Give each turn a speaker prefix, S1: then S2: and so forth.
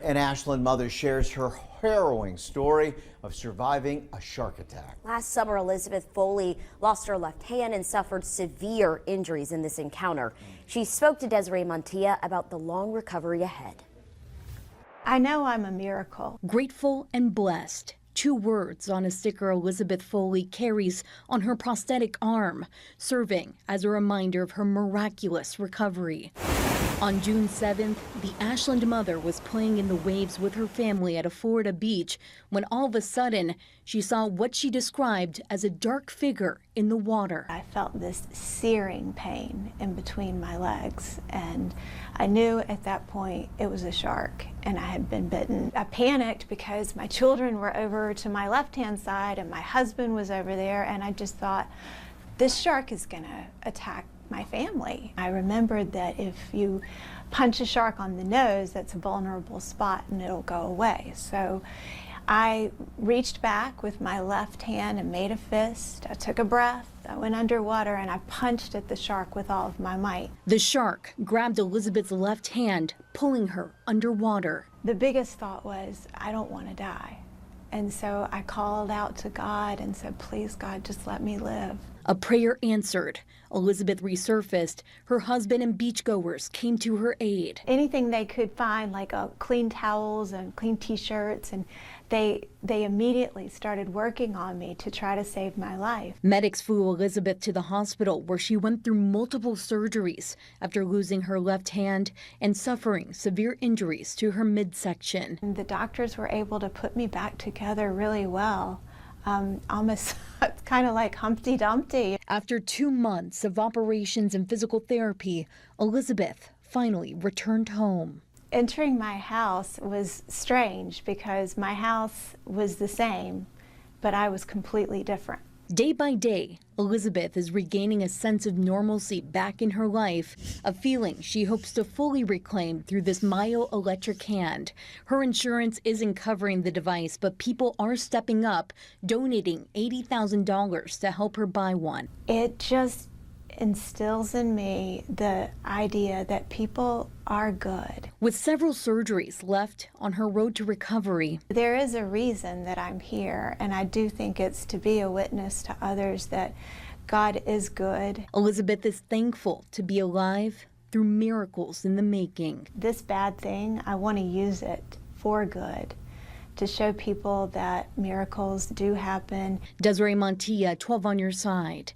S1: An Ashland mother shares her harrowing story of surviving a shark attack.
S2: Last summer, Elizabeth Foley lost her left hand and suffered severe injuries in this encounter. She spoke to Desiree Montilla about the long recovery ahead.
S3: I know I'm a miracle.
S4: Grateful and blessed. 2 words on a sticker Elizabeth Foley carries on her prosthetic arm, serving as a reminder of her miraculous recovery. On June 7th, the Ashland mother was playing in the waves with her family at a Florida beach when all of a sudden she saw what she described as a dark figure in the water.
S3: I felt this searing pain in between my legs, and I knew at that point it was a shark and I had been bitten. I panicked because my children were over to my left-hand side and my husband was over there, and I just thought, this shark is gonna attack my family. I remembered that if you punch a shark on the nose, that's a vulnerable spot and it'll go away. So I reached back with my left hand and made a fist. I took a breath, I went underwater, and I punched at the shark with all of my might.
S4: The shark grabbed Elizabeth's left hand, pulling her underwater.
S3: The biggest thought was, I don't want to die. And so I called out to God and said, please, God, just let me live.
S4: A prayer answered. Elizabeth resurfaced. Her husband and beachgoers came to her aid.
S3: Anything they could find, like clean towels and clean t-shirts, and they immediately started working on me to try to save my life.
S4: Medics flew Elizabeth to the hospital where she went through multiple surgeries after losing her left hand and suffering severe injuries to her midsection.
S3: And the doctors were able to put me back together really well. Almost kind of like Humpty Dumpty.
S4: After 2 months of operations and physical therapy, Elizabeth finally returned home.
S3: Entering my house was strange because my house was the same, but I was completely different.
S4: Day by day, Elizabeth is regaining a sense of normalcy back in her life, a feeling she hopes to fully reclaim through this myoelectric hand. Her insurance isn't covering the device, but people are stepping up, donating $80,000 to help her buy one.
S3: It just instills in me the idea that people are good.
S4: With several surgeries left on her road to recovery,
S3: there is a reason that I'm here, and I do think it's to be a witness to others that God is good.
S4: Elizabeth is thankful to be alive through miracles in the making.
S3: This bad thing, I want to use it for good, to show people that miracles do happen.
S4: Desiree Montilla, 12 on your side.